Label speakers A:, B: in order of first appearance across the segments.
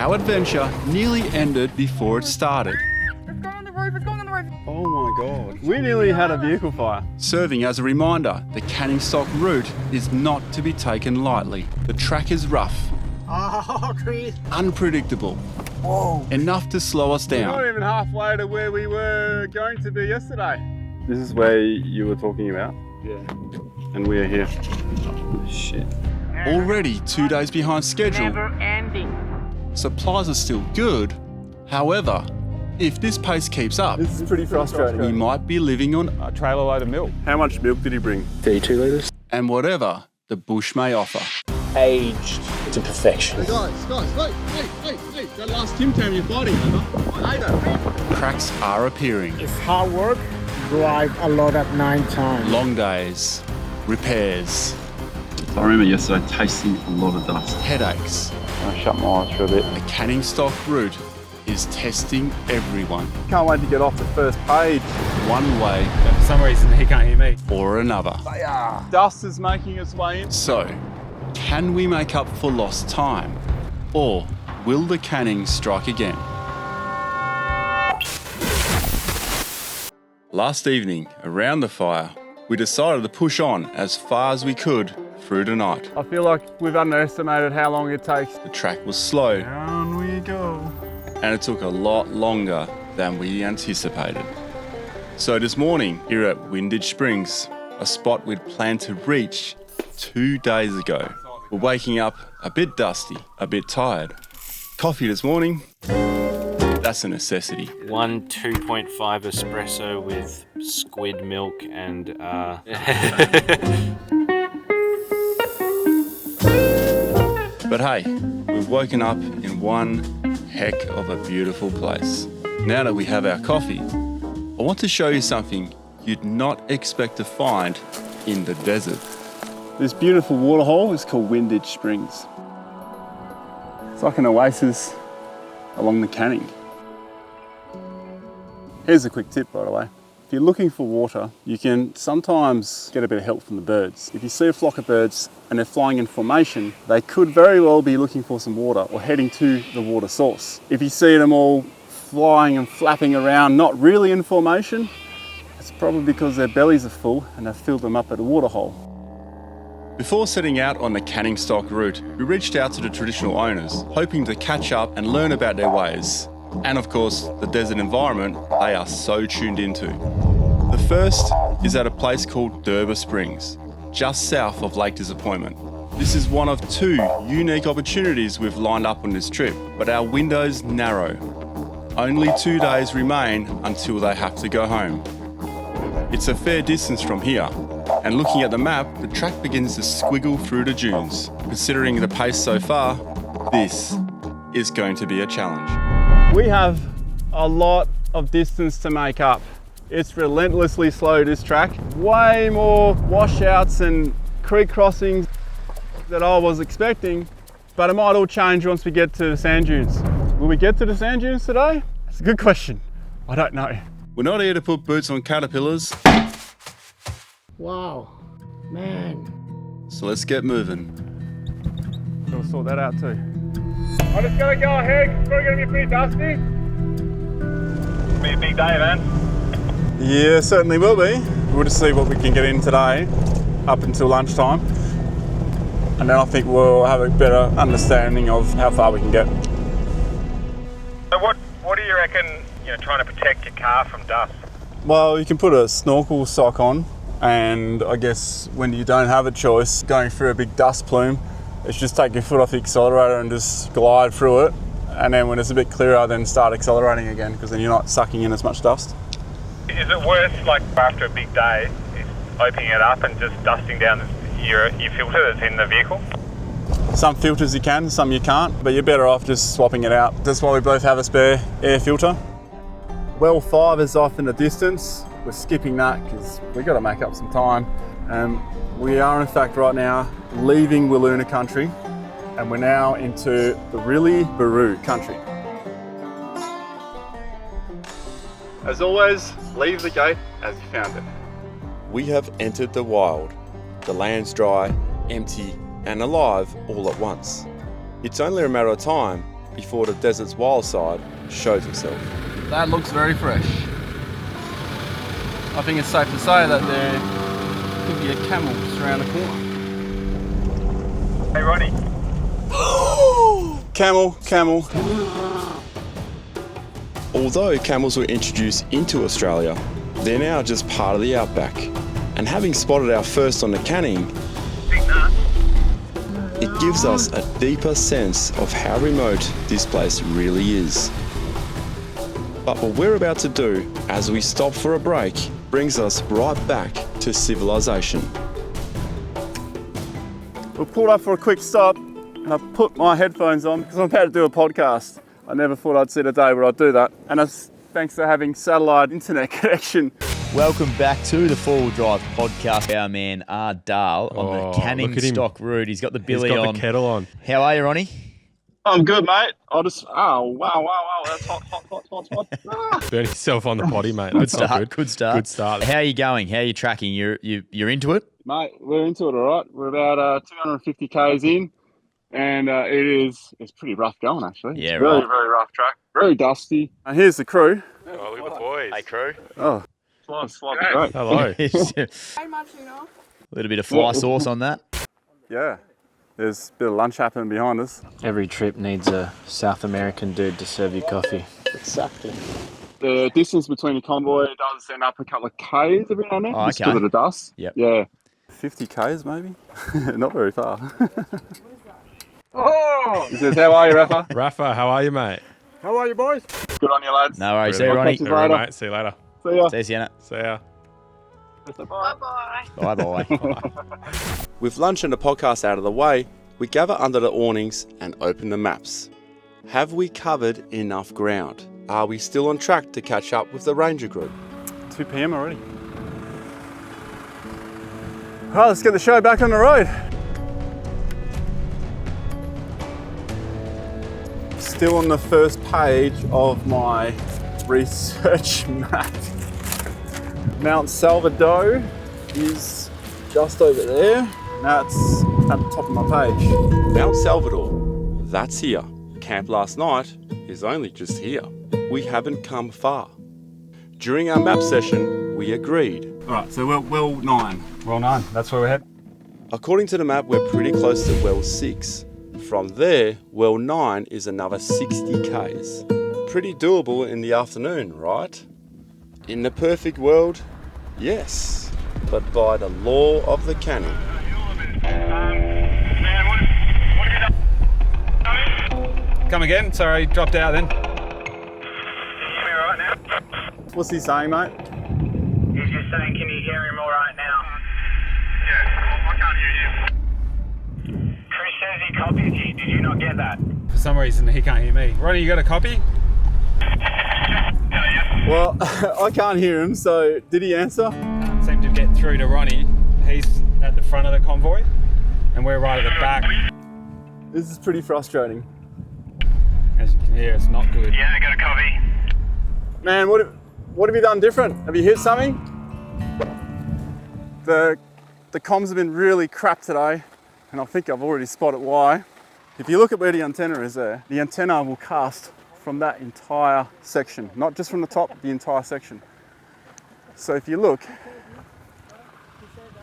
A: Our adventure nearly ended before it started.
B: It's going on the roof, it's going on the roof.
C: Oh my God. We nearly had a vehicle fire.
A: Serving as a reminder, the Canning Stock route is not to be taken lightly. The track is rough,
D: Oh, Chris.
A: unpredictable,
D: Whoa.
A: enough to slow us
C: We're not
A: down.
C: even halfway to where we were going to be yesterday. This is where you were talking about? Yeah. And we're here. Oh, shit.
A: Already 2 days behind schedule,
B: Never ending.
A: supplies are still good. However, if this pace keeps up,
C: This is pretty frustrating.
A: we might be living on
C: A trailer load of milk. How much milk did he bring?
D: 32 litres.
A: and whatever the bush may offer.
D: Aged to perfection.
C: Hey, that last Tim Tam you're fighting over.
A: Cracks are appearing.
E: It's hard work. Drive a lot at 9 times.
A: Long days, repairs,
C: I remember yesterday tasting a lot of dust.
A: headaches.
C: I shut my eyes for a bit.
A: The Canning Stock route is testing everyone,
C: Can't wait to get off the first page.
A: one way
E: For some reason, he can't hear me.
A: or another.
C: Dust is making its way in.
A: So, can we make up for lost time? Or will the Canning strike again? Last evening, around the fire, we decided to push on as far as we could through the night.
C: I feel like we've underestimated how long it takes.
A: The track was slow,
C: Down we go.
A: and it took a lot longer than we anticipated. So this morning, here at Windich Springs, a spot we'd planned to reach 2 days ago, we're waking up a bit dusty, a bit tired. Coffee this morning, that's a necessity.
F: One 2.5 espresso with squid milk and
A: But hey, we've woken up in one heck of a beautiful place. Now that we have our coffee, I want to show you something you'd not expect to find in the desert.
C: This beautiful waterhole is called Windich Springs. It's like an oasis along the Canning. Here's a quick tip, by the way. If you're looking for water, you can sometimes get a bit of help from the birds. If you see a flock of birds and they're flying in formation, they could very well be looking for some water or heading to the water source. If you see them all flying and flapping around, not really in formation, it's probably because their bellies are full and they've filled them up at a waterhole.
A: Before setting out on the Canning Stock route, we reached out to the traditional owners, hoping to catch up and learn about their ways. And of course, the desert environment they are so tuned into. The first is at a place called Durbar Springs, just south of Lake Disappointment. This is one of 2 unique opportunities we've lined up on this trip, but our window's narrow. Only 2 days remain until they have to go home. It's a fair distance from here, and looking at the map, the track begins to squiggle through the dunes. Considering the pace so far, this is going to be a challenge.
C: We have a lot of distance to make up. It's relentlessly slow, this track. Way more washouts and creek crossings than I was expecting, but it might all change once we get to the sand dunes. Will we get to the sand dunes today? That's a good question. I don't know.
A: We're not here to put boots on caterpillars,
E: Wow, man.
A: so let's get moving.
C: Gotta sort that out too. I'm just gonna go ahead, it's probably gonna be pretty dusty. Be a big day, man. Yeah, certainly will be. We'll just see what we can get in today, up until lunchtime. And then I think we'll have a better understanding of how far we can get.
G: So what do you reckon, trying to protect your car from dust?
C: Well, you can put a snorkel sock on, and I guess when you don't have a choice, going through a big dust plume, it's just take your foot off the accelerator and just glide through it. And then when it's a bit clearer, then start accelerating again, because then you're not sucking in as much dust.
G: Is it worse, like after a big day, is opening it up and just dusting down your filter that's in the vehicle?
C: Some filters you can, some you can't, but you're better off just swapping it out. That's why we both have a spare air filter. Well 5 is off in the distance. We're skipping that because we've got to make up some time. We are in fact right now leaving Wiluna country, and we're now into the really Baru country. As always, leave the gate as you found it.
A: We have entered the wild. The land's dry, empty, and alive all at once. It's only a matter of time before the desert's wild side shows itself.
C: That looks very fresh. I think it's safe to say that there could be a camel just around the corner.
G: Hey, Ronny.
A: Camel. Although camels were introduced into Australia, they're now just part of the outback. And having spotted our first on the Canning, it gives us a deeper sense of how remote this place really is. But what we're about to do as we stop for a break brings us right back to civilization.
C: We pulled up for a quick stop and I put my headphones on because I'm about to do a podcast. I never thought I'd see the day where I'd do that. And it's thanks to having satellite internet connection.
H: Welcome back to the Four Wheel Drive podcast. Our man Dahl on the Canning stock route. He's got the billy on.
I: He's got the kettle on.
H: How are you, Ronny?
C: I'm good, mate. Wow, that's hot.
I: Burn yourself on the potty, mate.
H: Good
I: That's not
H: start.
I: good.
H: Good start.
I: Good start.
H: How are you going? How are you tracking? You're into it?
C: Mate, we're into it, all right. We're about 250 k's in, and it's pretty rough going, actually.
H: Yeah,
C: it's very,
H: right.
C: very rough track. Very dusty. And here's the crew.
I: Oh, look at the boys.
H: Hey, crew.
C: Oh, it's great.
I: Hello.
H: A little bit of fly sauce on that.
C: Yeah, there's a bit of lunch happening behind us.
D: Every trip needs a South American dude to serve you coffee.
E: Exactly.
C: The distance between the convoy does end up a couple of k's every now and then.
H: Oh,
C: just
H: okay.
C: because of the dust.
H: Yep.
C: Yeah. 50 k's maybe? Not very far. He says, how are you, Rafa?
I: Rafa, how are you, mate?
E: How are you, boys?
C: Good on you, lads.
H: No worries. See you, Ronny.
C: Catch you
I: All right,
C: later.
I: mate. See you later.
C: See ya.
H: See you, Sienna.
I: See ya.
H: Bye-bye.
A: With lunch and the podcast out of the way, we gather under the awnings and open the maps. Have we covered enough ground? Are we still on track to catch up with the Ranger group?
C: 2 p.m. already. All right, let's get the show back on the road. Still on the first page of my research map. Mount Salvador is just over there. That's at the top of my page.
A: Mount Salvador, that's here. Camp last night is only just here. We haven't come far. During our map session, we agreed.
C: All right, so well 9. Well 9, that's where we're heading.
A: According to the map, we're pretty close to well 6. From there, well 9 is another 60 k's. Pretty doable in the afternoon, right? In the perfect world, yes, but by the law of the Canning.
J: Come again? Sorry, dropped out then.
C: What's he saying, mate?
G: He's just saying, can you hear him all right now? Yeah, I can't hear you. Chris says he copies you. Did you not get that?
J: For some reason, he can't hear me. Ronny, you got a copy?
C: Well, I can't hear him, so did he answer?
J: Seem to get through to Ronny. He's at the front of the convoy, and we're right at the back.
C: This is pretty frustrating.
J: As you can hear, it's not good.
G: Yeah, I got a copy.
C: Man, what have you done different? Have you hit something? The comms have been really crap today, and I think I've already spotted why. If you look at where the antenna is there, the antenna will cast from that entire section, not just from the top, the entire section. So if you look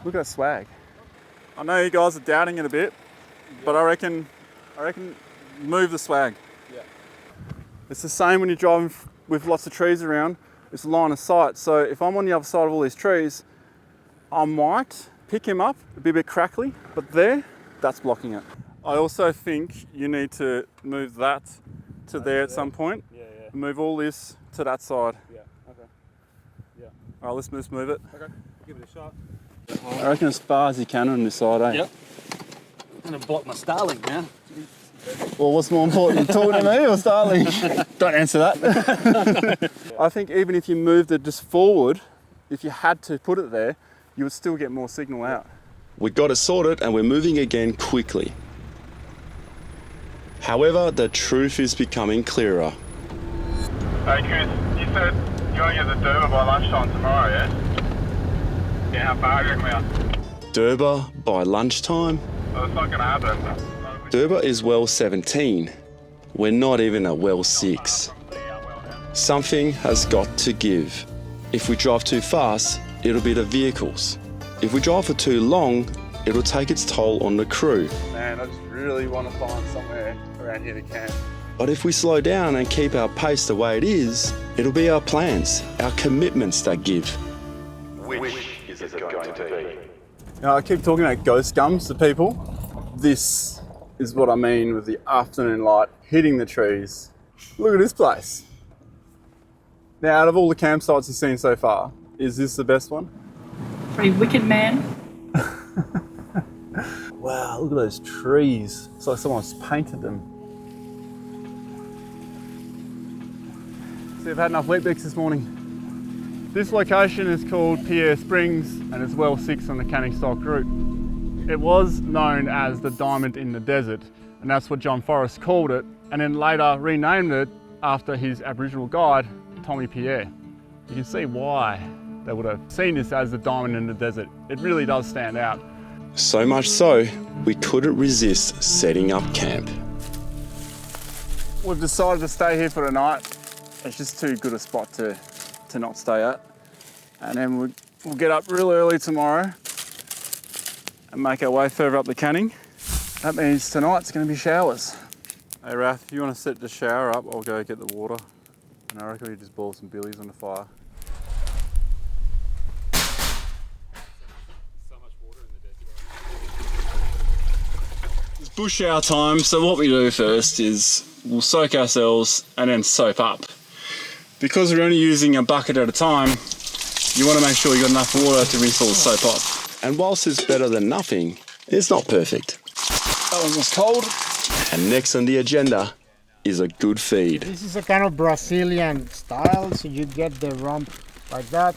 C: at that swag. I know you guys are doubting it a bit, but I reckon move the swag. Yeah. It's the same when you're driving with lots of trees around. It's a line of sight. So if I'm on the other side of all these trees, I might pick him up, it'd be a bit crackly, but there, that's blocking it. I also think you need to move that to there at some point. Yeah. Move all this to that side. Yeah, okay. Yeah. All right, let's move it. Okay, give it a shot. I reckon as far as you can on this side, eh? Yep. I'm gonna block my Starlink now. Well, what's more important, talking to me or Starlink? Don't answer that. I think even if you moved it just forward, if you had to put it there, you would still get more signal out.
A: We got it sorted and we're moving again quickly. However, the truth is becoming clearer.
G: Hey Chris, you said you're going to get the Durban by lunchtime tomorrow, yeah? Yeah, how far do you reckon we are?
A: Durban by lunchtime?
G: Well, it's not going to happen.
A: Durban is well 17. we're not even at well 6. Something has got to give. If we drive too fast, it'll be the vehicles. If we drive for too long, it'll take its toll on the crew.
C: Man, I just really want to find somewhere around here to camp.
A: But if we slow down and keep our pace the way it is, it'll be our plans, our commitments that give.
G: Which is it going to be?
C: Now, I keep talking about ghost gums to people. This is what I mean with the afternoon light hitting the trees. Look at this place. Now, out of all the campsites you've seen so far, is this the best one?
B: Pretty wicked, man.
C: Wow, look at those trees. It's like someone's painted them. So I've had enough wheat bix this morning. This location is called Pierre Springs and it's well 6 on the Canning Stock route. It was known as the Diamond in the Desert, and that's what John Forrest called it, and then later renamed it after his Aboriginal guide, Tommy Pierre. You can see why they would have seen this as the Diamond in the Desert. It really does stand out.
A: So much so, we couldn't resist setting up camp.
C: We've decided to stay here for the night. It's just too good a spot to not stay at. And then we'll get up real early tomorrow and make our way further up the Canning. That means tonight's going to be showers. Hey Raph, if you want to set the shower up, I'll go get the water. And I reckon we just boil some billies on the fire. It's bush shower time, so what we do first is we'll soak ourselves and then soap up. Because we're only using a bucket at a time, you want to make sure you've got enough water to rinse all the soap off.
A: And whilst it's better than nothing, it's not perfect.
C: That one was cold.
A: And next on the agenda is a good feed.
E: This is a kind of Brazilian style, so you get the rump like that.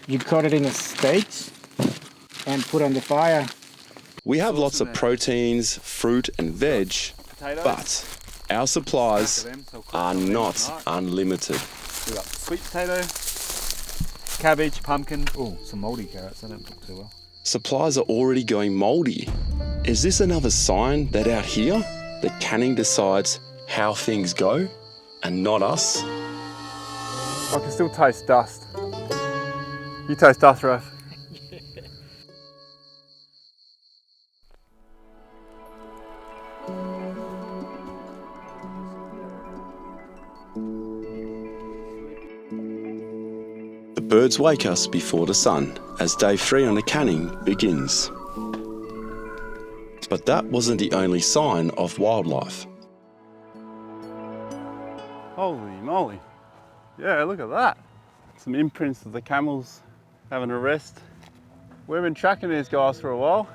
E: You cut it in steaks and put on the fire.
A: We have lots of proteins, fruit and veg, but our supplies are not unlimited.
C: We got sweet potato, cabbage, pumpkin. Oh, some mouldy carrots, they don't look too well.
A: Supplies are already going mouldy. Is this another sign that out here, the Canning decides how things go and not us?
C: I can still taste dust. You taste dust, Raph.
A: The birds wake us before the sun as day 3 on the Canning begins. But that wasn't the only sign of wildlife.
C: Holy moly. Yeah, look at that. Some imprints of the camels having a rest. We've been tracking these guys for a while.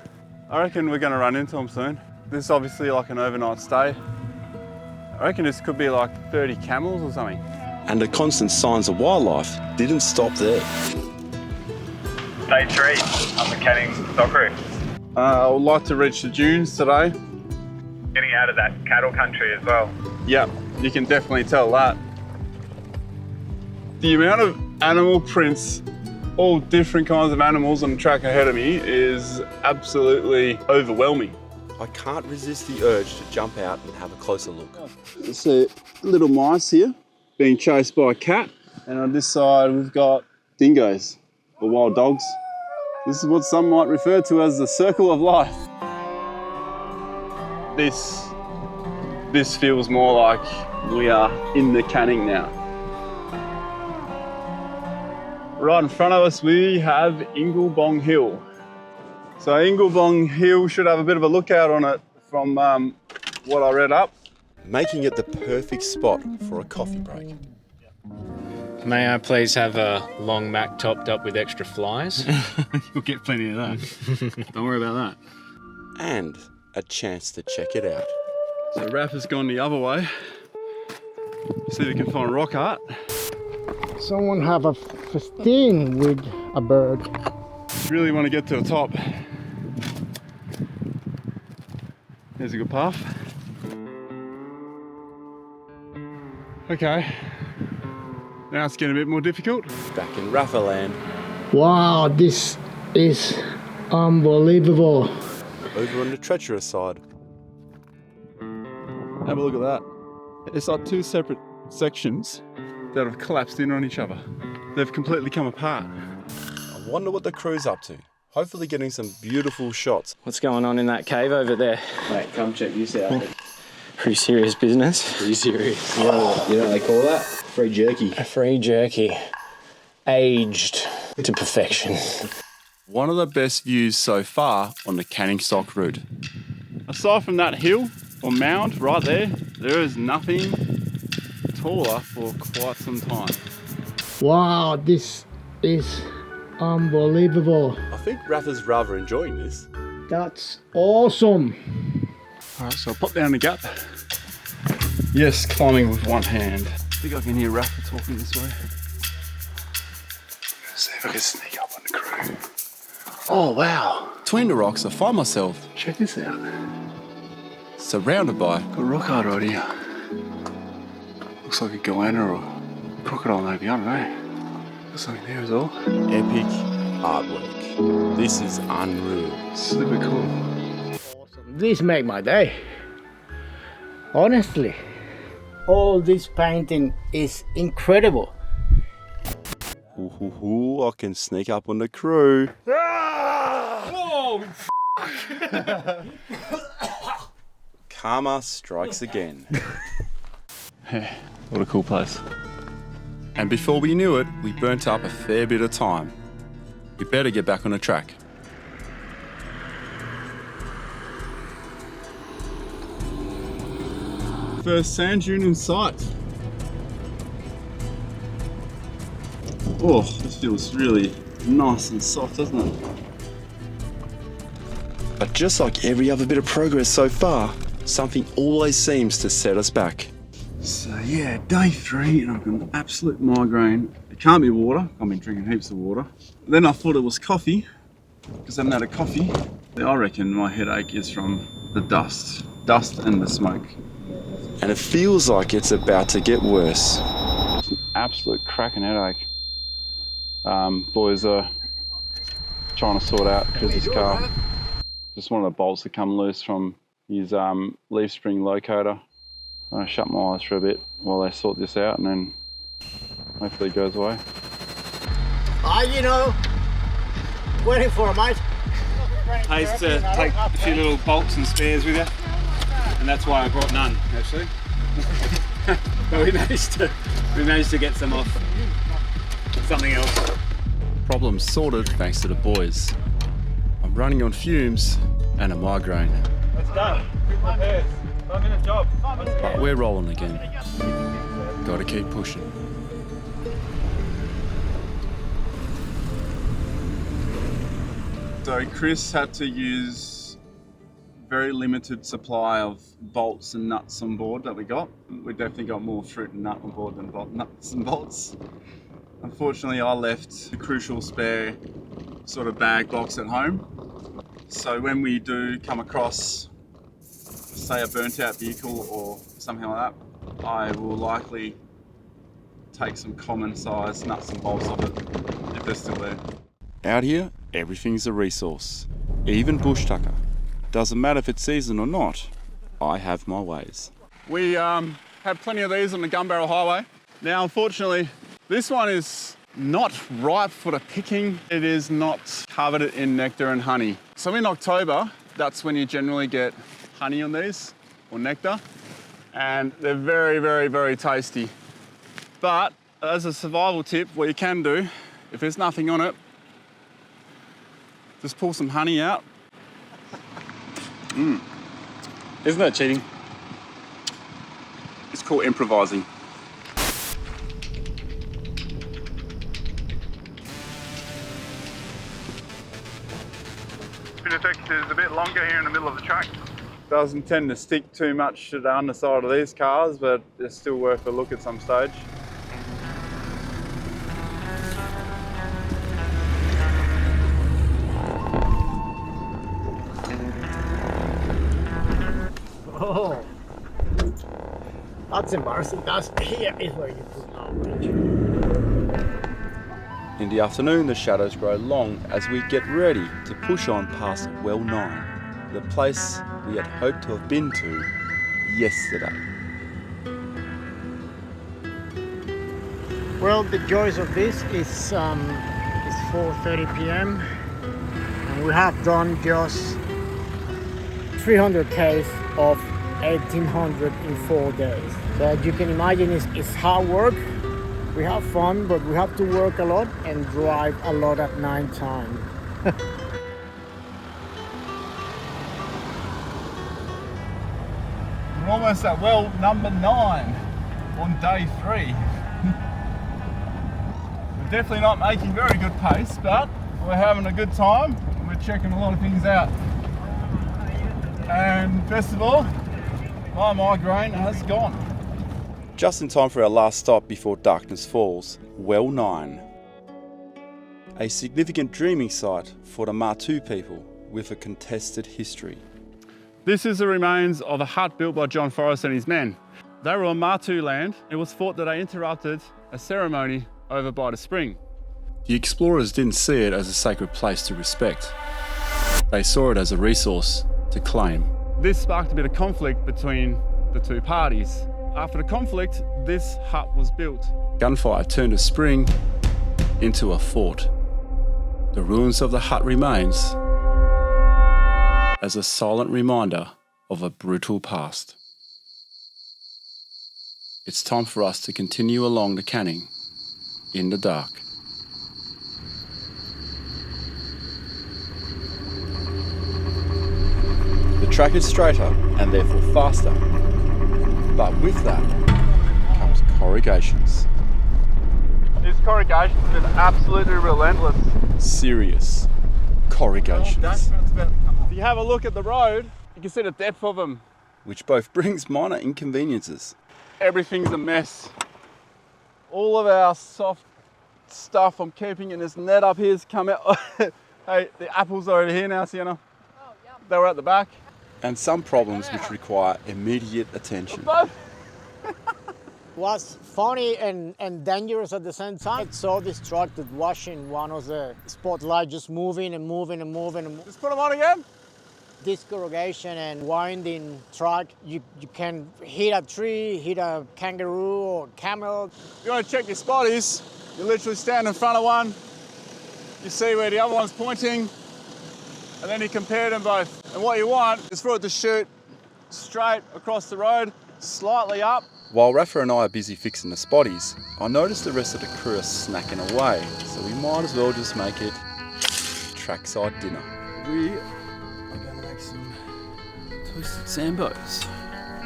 C: I reckon we're going to run into them soon. This is obviously like an overnight stay. I reckon this could be like 30 camels or something.
A: And the constant signs of wildlife didn't stop there.
G: Day 3 on the Canning Stock route.
C: I would like to reach the dunes today.
G: Getting out of that cattle country as well.
C: Yep, you can definitely tell that. The amount of animal prints, all different kinds of animals on the track ahead of me is absolutely overwhelming.
A: I can't resist the urge to jump out and have a closer look.
C: So little mice here being chased by a cat, and on this side we've got dingoes or wild dogs. This is what some might refer to as the circle of life. This feels more like we are in the Canning now. Right in front of us we have Ingul Bong Hill. So Ingul Bong Hill should have a bit of a lookout on it from what I read up.
A: Making it the perfect spot for a coffee break.
F: May I please have a long Mac topped up with extra flies?
C: You'll get plenty of that. Don't worry about that.
A: And a chance to check it out.
C: So Raph has gone the other way. See if we can find rock art.
E: Someone have a 15 with a bird.
C: Really want to get to the top. There's a good path. Okay. Now it's getting a bit more difficult.
A: Back in Raffaland.
E: Wow, this is unbelievable.
A: Over on the treacherous side.
C: Have a look at that. It's like two separate sections that have collapsed in on each other. They've completely come apart.
A: I wonder what the crew's up to. Hopefully getting some beautiful shots.
J: What's going on in that cave over there?
D: Mate, come check this out.
J: Pretty serious business.
D: Pretty serious. You know what they call that? Free jerky.
J: A free jerky. Aged to perfection.
A: One of the best views so far on the Canning Stock route.
C: Aside from that hill or mound right there is nothing taller for quite some time.
E: Wow, this is unbelievable.
A: I think Rafa's rather enjoying this.
E: That's awesome.
C: All right, so I'll pop down the gap. Yes, climbing with one hand. I think I can hear Rafa talking this way. Let's see if I can sneak up on the crew. Oh, wow.
A: Between the rocks, I find myself
C: Check this out.
A: surrounded by
C: Got a rock art right here. Looks like a goanna or crocodile maybe, I don't know. There's something there as well.
A: epic artwork. This is unreal.
C: Super cool.
E: This make my day. Honestly, all this painting is incredible.
A: Ooh, I can sneak up on the crew. Karma strikes again.
C: What a cool place.
A: And before we knew it, we burnt up a fair bit of time. We better get back on the track.
C: First sand dune in sight. Oh, this feels really nice and soft, doesn't it?
A: But just like every other bit of progress so far, something always seems to set us back.
C: So yeah, day 3 and I've got an absolute migraine. It can't be water, I've been drinking heaps of water. Then I thought it was coffee, because I haven't had a coffee. I reckon my headache is from the dust and the smoke.
A: And it feels like it's about to get worse.
C: It's an absolute cracking headache. Boys are trying to sort out Chris's car. Just one of the bolts that come loose from his leaf spring locator. I shut my eyes for a bit while they sort this out, and then hopefully it goes away.
E: You know, waiting for a mate.
J: Pays to take a few little bolts and spares with you, and that's why I brought none actually. But we managed to get some off something else.
A: Problem sorted thanks to the boys. I'm running on fumes and a migraine.
J: It's done. 5-minute job.
A: But we're rolling again. Gotta keep pushing.
C: So Chris had to use very limited supply of bolts and nuts on board that we got. We definitely got more fruit and nut on board than nuts and bolts. Unfortunately, I left the crucial spare sort of bag box at home. So when we do come across, say, a burnt out vehicle or something like that, I will likely take some common size nuts and bolts of it if they're still there.
A: Out here, everything's a resource. Even bush tucker. Doesn't matter if it's season or not, I have my ways.
C: We have plenty of these on the Gun Barrel Highway. Now, unfortunately, this one is not ripe for the picking. It is not covered in nectar and honey. So in October, that's when you generally get honey on these, or nectar, and they're very, very, very tasty. But as a survival tip, what you can do, if there's nothing on it, just pull some honey out.
J: Isn't that cheating?
C: It's called improvising.
G: Is a bit longer here in the middle of the track.
C: Doesn't tend to stick too much to the underside of these cars, but it's still worth a look at some stage.
E: Oh, that's embarrassing. That's here is where you put our bridge.
A: In the afternoon, the shadows grow long as we get ready to push on past Well 9, the place we had hoped to have been to yesterday.
E: Well, the joys of this is 4:30 p.m. and we have done just 300 k's of 1800 in 4 days. So as you can imagine, it's hard work. We have fun, but we have to work a lot and drive a lot at night time.
C: We're almost at well number 9 on day 3. We're definitely not making very good pace, but we're having a good time. We're checking a lot of things out. And best of all, my migraine has gone.
A: Just in time for our last stop before darkness falls, well 9. A significant dreaming site for the Matu people with a contested history.
C: This is the remains of a hut built by John Forrest and his men. They were on Matu land. It was thought that they interrupted a ceremony over by the spring.
A: The explorers didn't see it as a sacred place to respect. They saw it as a resource to claim.
C: This sparked a bit of conflict between the two parties. After the conflict, this hut was built.
A: Gunfire turned a spring into a fort. The ruins of the hut remains as a silent reminder of a brutal past. It's time for us to continue along the canning in the dark. The track is straighter and therefore faster, but with that comes corrugations.
C: These corrugations have been absolutely relentless.
A: Serious corrugations.
C: If you have a look at the road, you can see the depth of them.
A: Which both brings minor inconveniences.
C: Everything's a mess. All of our soft stuff I'm keeping in this net up here has come out. Hey, the apples are over here now, Sienna. Oh, yum. They were at the back.
A: And some problems which require immediate attention.
E: Was funny and dangerous at the same time. It's so distracted watching one of the spotlight just moving and moving and moving.
C: Just put them on again.
E: This corrugation and winding track, you can hit a tree, hit a kangaroo or camel.
C: If you want to check your spotties, you literally stand in front of one, you see where the other one's pointing, and then you compare them both. And what you want is for it to shoot straight across the road, slightly up.
A: While Rafa and I are busy fixing the spotties, I noticed the rest of the crew are snacking away, so we might as well just make it trackside dinner. We are going to make some toasted sambos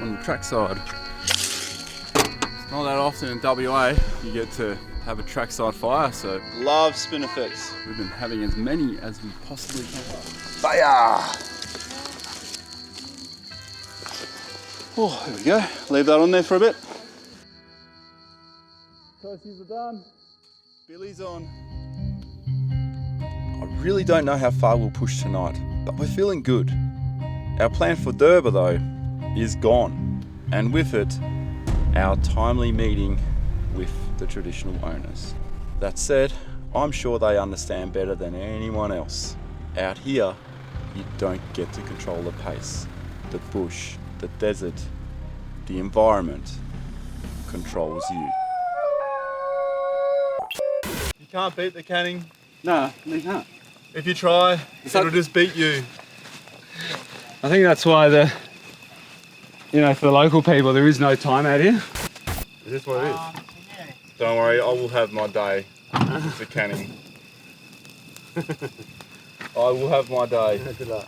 A: on the trackside.
C: It's not that often in WA you get to have a trackside fire, so
A: Love spinifex.
C: we've been having as many as we possibly can.
A: Fire! Oh, there we go. Leave that on there for a bit.
C: Toasties are done.
A: Billy's on. I really don't know how far we'll push tonight, but we're feeling good. Our plan for Durban, though, is gone. And with it, our timely meeting with the traditional owners. That said, I'm sure they understand better than anyone else. Out here, you don't get to control the pace. The bush, the desert, the environment controls you.
C: You can't beat the canning.
J: No, you can't.
C: If you try, it'll just beat you.
J: I think that's why for the local people, there is no time out here.
C: Is this what it is? Don't worry, I will have my day with the canning. I will have my day.
J: Good luck.